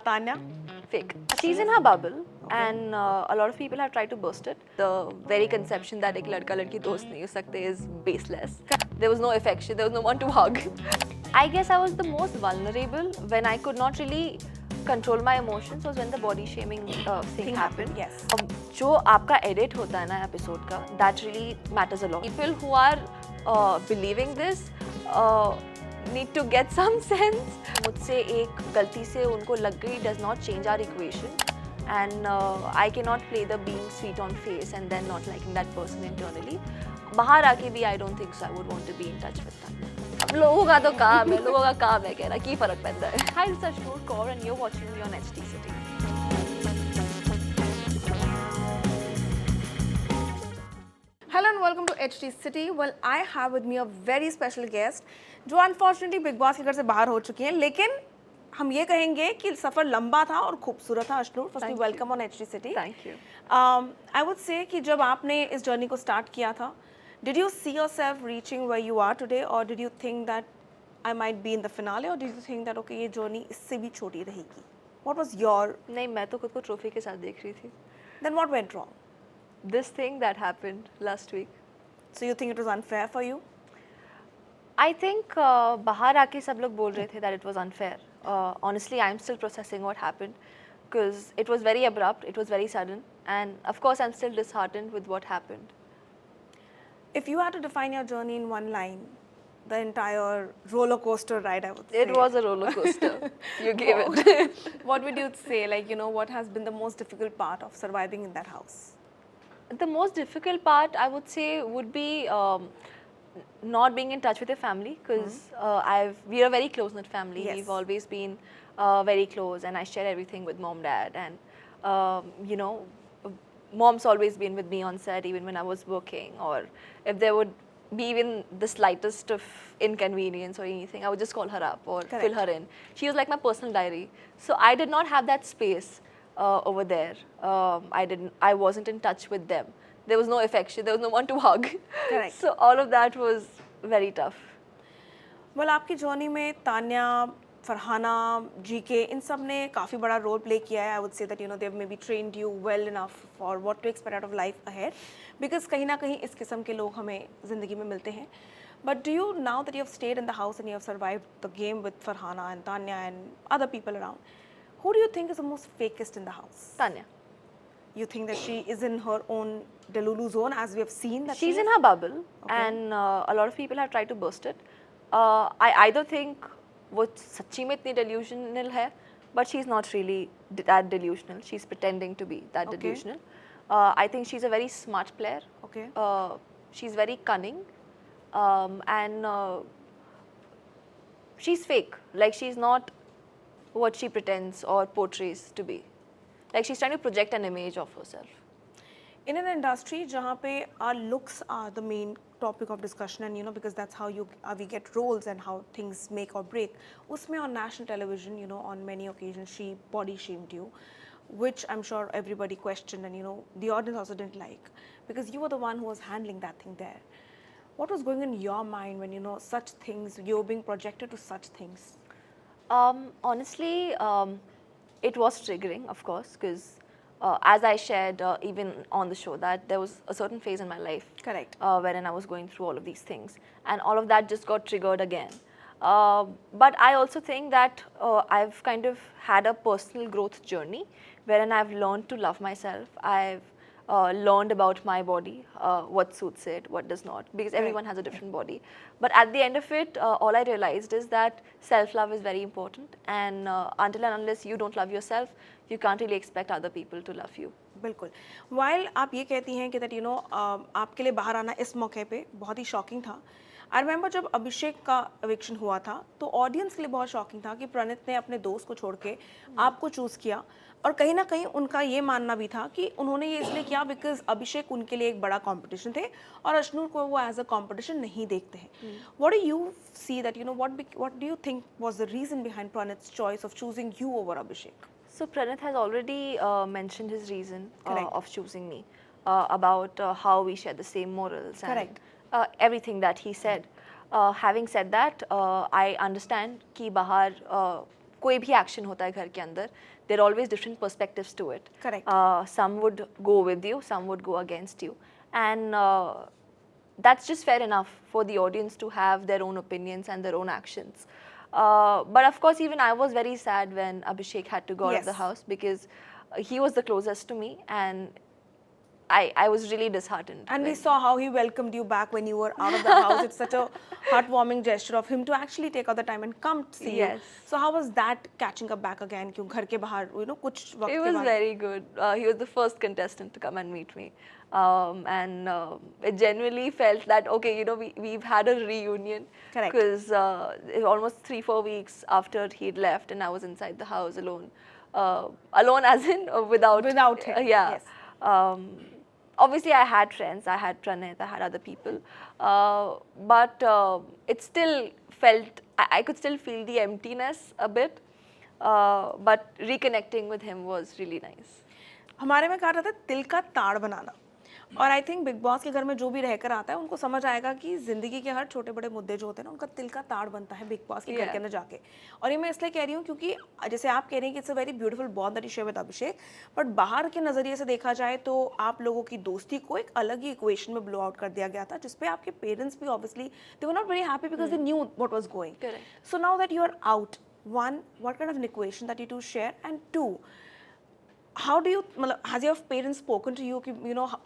Tanya? Fake. She's in her bubble, and a lot of people have tried to burst it. The very conception that एक लड़का लड़की दोस्त नहीं हो सकते is baseless. There was no affection, there was no one to hug. I guess I was the most vulnerable when I could not really control my emotions was when the body shaming thing happened. Yes. जो आपका edit होता है ना episode का, that really matters a lot. People who are believing this need to get some sense. मुझसे एक गलती से उनको लग गई does not change our equation, and I cannot play the being sweet on face and then not liking that person internally. बाहर आके भी I don't think so I would want to be in touch with that. अब लोगों का तो काम है, लोगों का काम है कहना की फर्क पड़ता है. Hi, this is Ashnoor Kaur and you're watching me on HT City. Hello and welcome to HT City. Well, I have with me a very special guest जो unfortunately बिग बॉस के घर से बाहर हो चुकी हैं, लेकिन हम ये कहेंगे कि सफ़र लंबा था और खूबसूरत था. Ashnoor, firstly welcome on HT City. Thank you. I would say कि जब आपने इस जर्नी को स्टार्ट किया था, did you see yourself reaching where you are today, or did you think that I might be in the finale, or did you think that okay ये journey इससे भी छोटी रहेगी? What was your? नहीं, मैं तो खुद को ट्रॉफी के साथ देख रही थी. Then what went wrong? This thing that happened last week. So you think it was unfair for you? I think बाहर आके सब लोग बोल रहे थे that it was unfair. Honestly, I'm still processing what happened because it was very abrupt, it was very sudden, and of course I'm still disheartened with what happened. If you had to define your journey in one line, the entire roller coaster ride, I would say. It was a roller coaster. You gave it. What would you say? Like, you know, what has been the most difficult part of surviving in that house? The most difficult part, I would say, would be not being in touch with your family because we are a very close-knit family. Yes. We've always been very close, and I share everything with mom, dad, and you know, mom's always been with me on set even when I was working, or if there would be even the slightest of inconvenience or anything, I would just call her up or fill her in. She was like my personal diary. So I did not have that space over there. I wasn't in touch with them. There was no affection, there was no one to hug. Correct. So all of that was very tough. Well, आपकी journey में Tanya, Farhana, GK इन सब ने काफ़ी बड़ा role play किया है. I would say that you know they've maybe trained you well enough for what to expect out of life ahead, because कहीं ना कहीं इस किस्म के लोग हमें ज़िंदगी में मिलते हैं. But do you, now that you have stayed in the house and you have survived the game with Farhana and Tanya and other people around, who do you think is the most fakest in the house? Tanya. You think that she is in her own Delulu zone, as we have seen that she's she in her bubble, and a lot of people have tried to burst it. I either think वो सच्ची में इतनी delusional है, but she's not really that delusional. She's pretending to be that delusional. I think she's a very smart player. Okay. She's very cunning, and she's fake. Like she's not what she pretends or portrays to be. Like she's trying to project an image of herself. In an industry जहाँ पे our looks are the main topic of discussion, and you know because that's how we get roles and how things make or break. उसमें on national television, you know, on many occasions she body shamed you, which I'm sure everybody questioned, and you know the audience also didn't like, because you were the one who was handling that thing there. What was going in your mind when you know such things, you were being projected to such things? Honestly, it was triggering, of course, because as I shared even on the show, that there was a certain phase in my life Correct. Wherein I was going through all of these things, and all of that just got triggered again. But I also think that I've kind of had a personal growth journey wherein I've learned to love myself. I've learned about my body, what suits it, what does not, because everyone has a different body. But at the end of it, all I realized is that self-love is very important, and until and unless you don't love yourself, you can't really expect other people to love you. बिल्कुल. While आप ये कहती हैं कि that you know आपके लिए बाहर आना इस मौके पे बहुत ही शॉकिंग था. I remember जब अभिषेक का eviction हुआ था, तो ऑडियंस के लिए बहुत शॉकिंग था कि प्रणीत ने अपने दोस्त को छोड़ के आपको चूज़ किया, और कहीं ना कहीं उनका ये मानना भी था कि उन्होंने ये इसलिए किया बिकॉज अभिषेक उनके लिए एक बड़ा कंपटीशन थे और अशनूर को वो एज अ कंपटीशन नहीं देखते हैं. What do you see that you know what do you think was the reason behind प्रणीत's choice of choosing you over Abhishek? So Pranit has already mentioned his reason of choosing me, about how we share the same morals and everything that he said. Having said that, I understand कि बाहर कोई भी action होता है घर के अंदर, there always different perspectives to it. Correct. Some would go with you, some would go against you, and that's just fair enough for the audience to have their own opinions and their own actions. But of course, even I was very sad when Abhishek had to go out of the Yes. house, because he was the closest to me, and I was really disheartened. And we when- saw how he welcomed you back when you were out of the house. It's such a heartwarming gesture of him to actually take out the time and come see Yes. you. So how was that catching up back again? क्यों घर के बाहर, कुछ वक्त It के was बाद? very good. He was the first contestant to come and meet me. And it genuinely felt that, okay, we've had a reunion. Correct. Because almost 3-4 weeks after he'd left and I was inside the house alone. Alone as in without... Without him, yeah. yes. Obviously, I had friends. I had Pranit, I had other people. But it still felt... I could still feel the emptiness a bit. But reconnecting with him was really nice. हमारे में कहा जाता है तिल का ताड़ बनाना, और I think big boss के घर में जो भी रहकर आता है उनको समझ आएगा कि जिंदगी के हर छोटे बड़े मुद्दे जो होते हैं ना, उनका तिल का ताड़ बनता है बिग बॉस के घर के अंदर जाके. और ये मैं इसलिए कह रही हूँ क्योंकि जैसे आप कह रही हैं कि it's a very beautiful bond that you share with Abhishek, but बाहर के नजरिए से देखा जाए तो आप लोगों की दोस्ती को एक अलग ही इक्वेशन में ब्लो आउट कर दिया गया था, जिसपे आपके पेरेंट्स भी obviously they were not very happy because they knew what was going. Correct. So now that you are out, one, what kind of an equation that you to share, and two, how do you, has your parents spoken to you,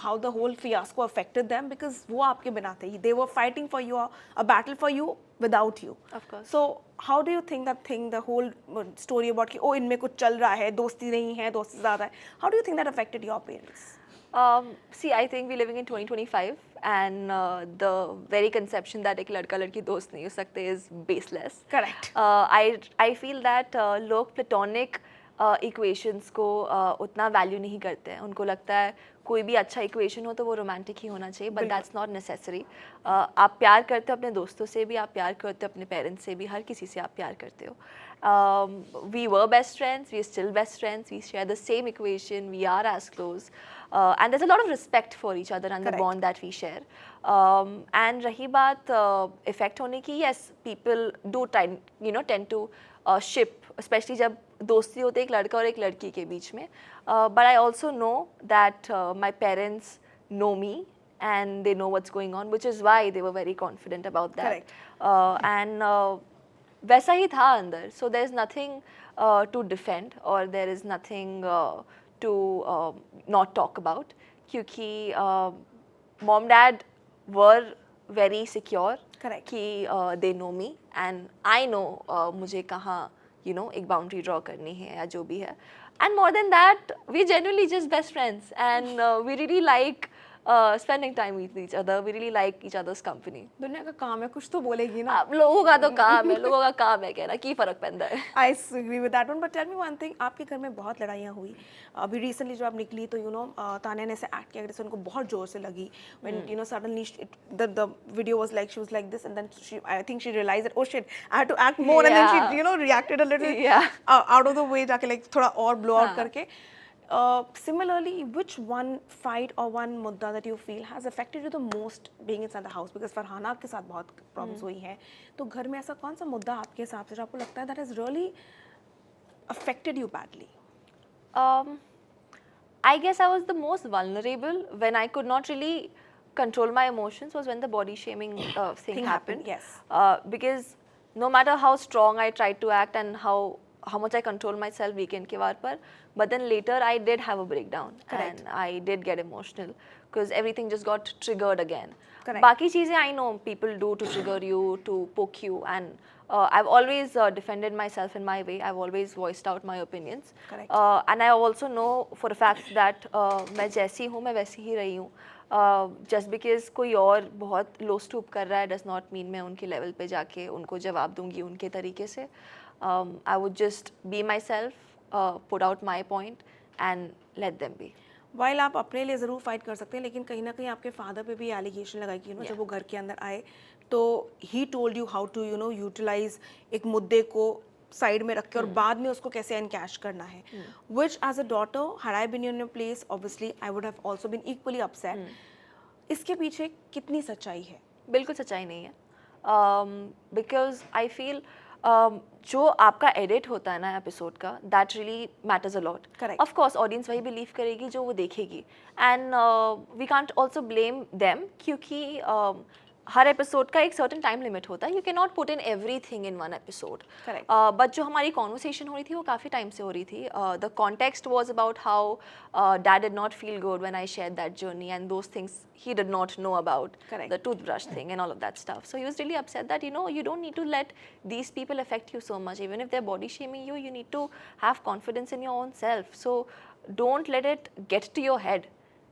how the whole fiasco affected them, because वो आपके बिना थे, they were fighting for you, a battle for you without you. Of course. So how do you think that thing, the whole story about कि इनमें कुछ चल रहा है, दोस्ती नहीं है, दोस्ती ज़्यादा है, how do you think that affected your parents? See, I think we're living in 2025, and the very conception that एक लड़का लड़की दोस्त नहीं हो सकते is baseless. Correct. I feel that लोग platonic इक्वेशंस को उतना वैल्यू नहीं करते हैं. उनको लगता है कोई भी अच्छा इक्वेशन हो तो वो रोमांटिक ही होना चाहिए, बट दैट्स नॉट नेसेसरी. आप प्यार करते हो अपने दोस्तों से भी, आप प्यार करते हो अपने पेरेंट्स से भी, हर किसी से आप प्यार करते हो. We were best friends, we are still best friends, we share the same equation, we are as close, and there's a lot of respect for each other and Correct. the bond that we share. And रही बात effect होने की, yes, people do tend to ship, especially जब दोस्ती होती है एक लड़का और एक लड़की के बीच में. But I also know that my parents know me and they know what's going on, which is why they were very confident about that. Correct. And वैसा ही था अंदर. So there's nothing to defend, or there is nothing to not talk about, क्योंकि mom dad were very secure. Correct. कि they know me and I know मुझे कहाँ एक boundary draw करनी है या जो भी है. And more than that, we're generally just best friends, and we really like spending time with each other. We really like each other's company. दुनिया का काम है, कुछ तो बोलेगी ना. अब लोगों का तो काम है, लोगों का काम है कहना, की फर्क पैंदा है. I agree with that one, but tell me one thing, आपके घर में बहुत लड़ाइयाँ हुई. अभी recently जब आप निकली तो तान्या ने ऐसे एक्ट किया जैसे उनको बहुत जोर से लगी. When suddenly the video was like, she was like this, and then I think she realized that, oh shit, I had to act more, and then she reacted a little out of the way, जाके like थोड़ा और blow out करके. Similarly, which one fight or one मुद्दा that you feel has affected you the most being inside the house? Because Farhana के साथ बहुत problems हुई हैं, तो घर में ऐसा कौन सा मुद्दा आपके हिसाब से जो आपको लगता है that has really affected you badly? I guess I was the most vulnerable when I could not really control my emotions was when the body shaming thing happened. Yes. Because no matter how strong I tried to act and how much I control myself weekend के वार पर, but then later I did have a breakdown. Correct. And I did get emotional because everything just got triggered again. Correct. बाकी चीज़ें I know people do to trigger you, to poke you, and I've always defended myself in my way. I've always voiced out my opinions. Correct. And I also know for a fact that मैं जैसी हूँ मैं वैसी ही रही हूँ. Just because कोई और बहुत low stoop कर रहा है does not mean मैं उनके level पे जाके उनको जवाब दूँगी उनके तरीके से. I would just be myself, put out my point, and let them be. While आप अपने लिए ज़रूर फाइट कर सकते हैं, लेकिन कहीं ना कहीं आपके फादर पे भी एलिगेशन लगाई कि जब वो घर के अंदर आए तो ही told you how to utilize एक मुद्दे को साइड में रख के और बाद में उसको कैसे एनकैश करना है. Which as a daughter had I been in your place obviously I would have also been equally upset. इसके पीछे कितनी सच्चाई है? बिल्कुल सच्चाई नहीं है. Because I feel जो आपका एडिट होता है ना एपिसोड का, that really matters a lot. Correct. Of course audience वही बिलीव करेगी जो वो देखेगी, and we can't also blame them, क्योंकि हर एपिसोड का एक सर्टेन टाइम लिमिट होता है. You can not put in everything in one episode. Correct. But जो हमारी कॉन्वर्सेशन हो रही थी वो काफ़ी टाइम से हो रही थी. The context was about how dad did not feel good when I share that journey, and those things he did not know about. Correct. The toothbrush thing and all of that stuff. So he was really upset that, you know, you don't need to let these people affect you so much. Even if they're body shaming you, you need to have confidence in your own self. So don't let it get to your head.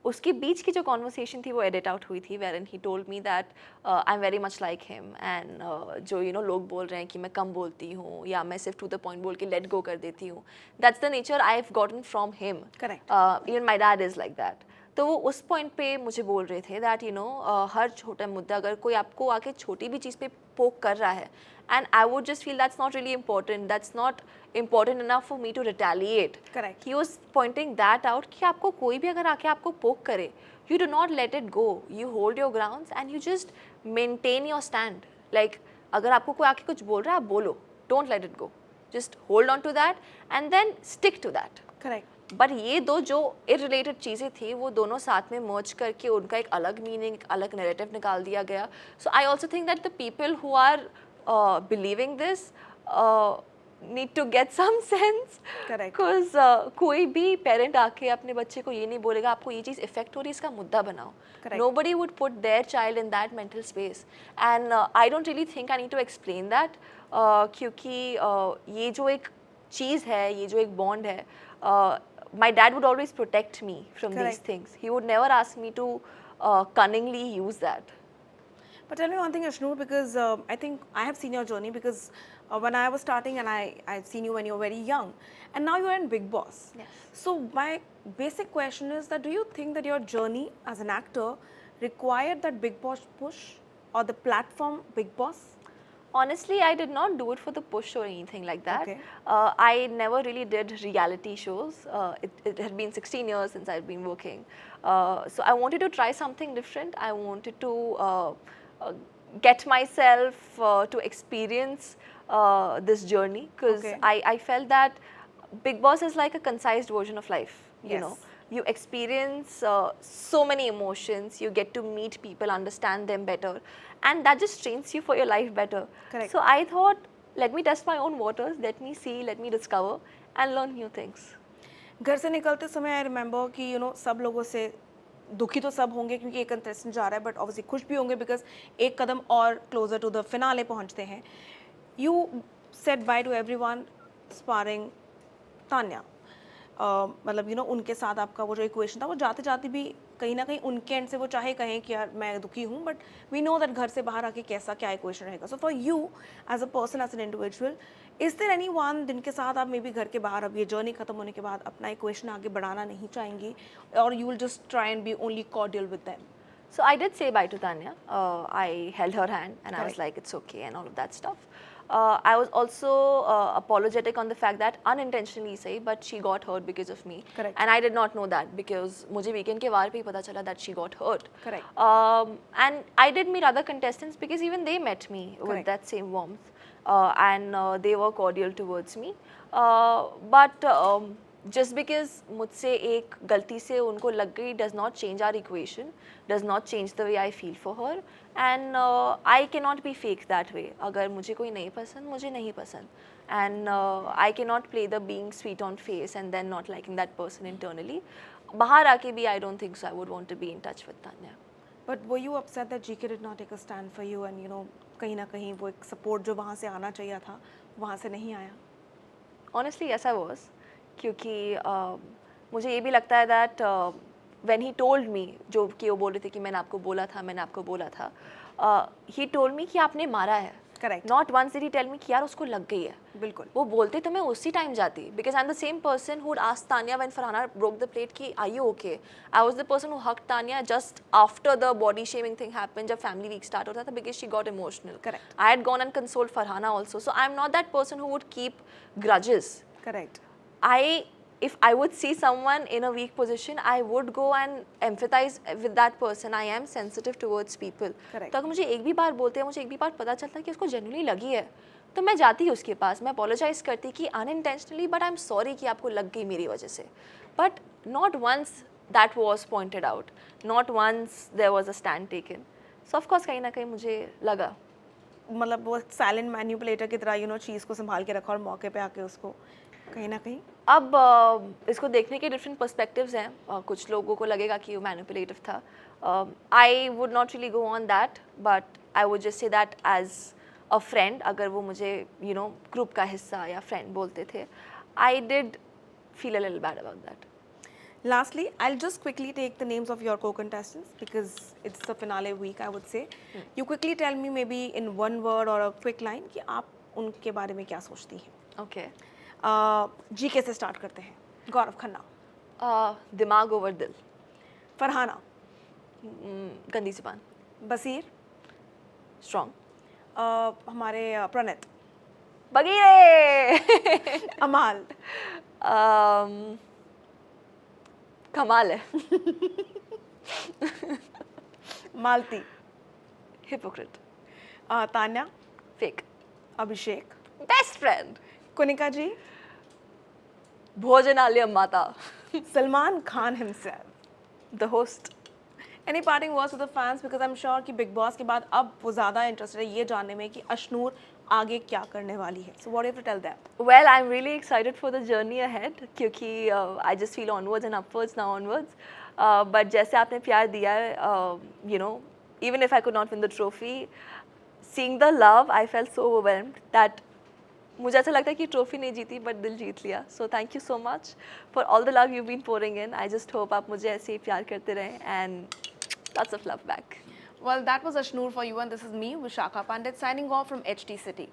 उसके बीच की जो conversation थी वो edit out हुई थी, wherein he told me that I am very much like him, and जो you know लोग बोल रहे हैं कि मैं कम बोलती हूँ या मैं सिर्फ टू द पॉइंट बोल के लेट गो कर देती हूँ, that's the nature I have gotten from him. Correct. Even my dad is like that. तो वो उस पॉइंट पे मुझे बोल रहे थे दैट यू नो हर छोटा मुद्दा अगर कोई आपको आके छोटी भी चीज़ पे पोक कर रहा है, and I would just feel that's not really important, that's not important enough for me to retaliate. Correct. He was pointing that out कि आपको कोई भी अगर आके आपको पोक करे, you do not let it go, you hold your grounds and you just maintain your stand. Like अगर आपको कोई आके कुछ बोल रहा है, आप बोलो, don't let it go, just hold on to that and then stick to that. Correct. But ये दो जो इरिलेटेड चीज़ें थी वो दोनों साथ में मर्ज करके उनका एक अलग मीनिंग, एक अलग नैरेटिव निकाल दिया गया. So I also think that the people who are believing this need to get some sense. Correct. Because कोई भी पेरेंट आके अपने बच्चे को ये नहीं बोलेगा आपको ये चीज़ इफेक्ट हो रही है, इसका मुद्दा बनाओ. Correct. Nobody would put their child in that mental space, and I don't really think I need to explain that, क्योंकि ये जो एक चीज़ है, ये जो एक बॉन्ड है, my dad would always protect me from these Correct. things. He would never ask me to cunningly use that. But tell me one thing, Ashnoor, because I think I have seen your journey, because when I was starting, and I've seen you when you were very young, and now you're in Big Boss. Yes. So my basic question is that do you think that your journey as an actor required that Big Boss push or the platform Big Boss? Honestly, I did not do it for the push or anything like that. Okay. I never really did reality shows. It had been 16 years since I'd been working. So I wanted to try something different. I wanted to get myself to experience this journey, because Okay. I felt that Big Boss is like a concised version of life. You Yes. know, you experience so many emotions, you get to meet people, understand them better, and that just trains you for your life better. Correct. So I thought, let me test my own waters, let me see, let me discover and learn new things. घर से निकलते समय I remember कि सब लोगों से दुखी तो सब होंगे क्योंकि एक कंटेस्टेंट जा रहा है, बट ऑब्वियसली खुश भी होंगे बिकॉज एक कदम और क्लोजर टू द फिनाले पहुंचते हैं. You said by two everyone sparring Tanya. मतलब उनके साथ आपका वो जो इक्वेशन था वो जाते जाते भी कहीं ना कहीं उनके एंड से वो चाहे कहें कि यार मैं दुखी हूँ, बट वी नो दैट घर से बाहर आके कैसा क्या इक्वेशन रहेगा. So for you as a person, as an individual, is there anyone जिनके साथ आप मे बी घर के बाहर अब ये जर्नी खत्म होने के बाद अपना इक्वेशन आगे बढ़ाना नहीं चाहेंगी, और you will just try and be only cordial with them? So I did say bye to Tanya. I held her hand and I was Correct. like, it's okay and all of that stuff. I was also apologetic on the fact that unintentionally say, but she got hurt because of me. Correct. And I did not know that because मुझे weekend के वार पे ही पता चला that she got hurt. Correct. And I did meet other contestants because even they met me with Correct. that same warmth, and they were cordial towards me. But just because मुझसे एक गलती से उनको लग गई does not change our equation, does not change the way I feel for her, and I cannot be fake that way. अगर मुझे कोई नहीं पसंद, मुझे नहीं पसंद, and I cannot play the being sweet on face and then not liking that person internally. बाहर आके भी I don't think so I would want to be in touch with Tanya. But were you upset that GK did not take a stand for you, and कहीं ना कहीं वो एक support जो वहाँ से आना चाहिए था वहाँ से नहीं आया? Honestly, yes, I was. क्योंकि मुझे ये भी लगता है दैट व्हेन ही टोल्ड मी, जो कि वो बोल रहे थे कि मैंने आपको बोला था, ही टोल्ड मी कि आपने मारा है. Correct. Not once did he tell me कि यार उसको लग गई है. बिल्कुल. वो बोलते तो मैं उसी टाइम जाती, because I am the same person who asked Tanya when Farhana broke the plate कि are you okay. I was the person who hugged Tanya just after the body shaming thing happened, जब फैमिली वीक स्टार्ट होता था, because she got emotional. Correct. I had gone and consoled Farhana also. So I am not that person who would keep grudges. Correct. If I would see someone in a weak position, I would go and empathize with that person. I am sensitive towards people. Correct. तो अगर मुझे एक भी बार बोलते हैं, मुझे एक भी बार पता चलता है कि उसको genuinely लगी है, तो मैं जाती उसके पास, मैं अपोलोजाइज़ करती कि unintentionally but I am sorry कि आपको लग गई मेरी वजह से, but not once that was pointed out, not once there was a stand taken. So of course कहीं ना कहीं मुझे लगा. मतलब वो साइलेंट मैनिपुलेटर की तरह चीज़ को संभाल के रखा और मौके पे आके उसको कहीं ना कहीं. अब इसको देखने के डिफरेंट पर्सपेक्टिव्स हैं. कुछ लोगों को लगेगा कि वो मैनिपुलेटिव था. I would not really go on that, but I would just say that as a friend, अगर वो मुझे ग्रुप का हिस्सा या फ्रेंड बोलते थे, I did feel a little bad about that. Lastly, I'll just quickly take the names of your co-contestants because it's the finale week, I would say. You quickly tell me maybe in one word or a quick line कि आप उनके बारे में क्या सोचती हैं. Okay. GK से start करते हैं. गौरव खन्ना. दिमाग ओवर दिल. फरहाना. गंदी जुबान. बसीर. स्ट्रॉन्ग. हमारे प्रणित. बगीरे. अमाल. कमाल है. Malti. Hypocrite. Tanya. Fake. Abhishek. Best friend. Kunika ji. भोजनालय माता. Salman Khan himself. The host. Any parting words to the fans because I'm sure कि बिग बॉस के बाद अब वो ज़्यादा इंटरेस्टेड है ये जानने में कि अशनूर आगे क्या करने वाली है. So what do you have to tell them? Well, I'm really excited for the journey ahead क्योंकि I just feel onwards and upwards now onwards. But जैसे आपने प्यार दिया है, even if I could not win the trophy, seeing the love, I felt so overwhelmed that मुझे ऐसा लगता है कि ट्रॉफी नहीं जीती बट दिल जीत लिया. So thank you so much for all the love you've been pouring in. I just hope आप मुझे ऐसे ही प्यार करते रहें and lots of love back. Well, that was Ashnoor for you and this is me, Vishakha Pandit signing off from HT City.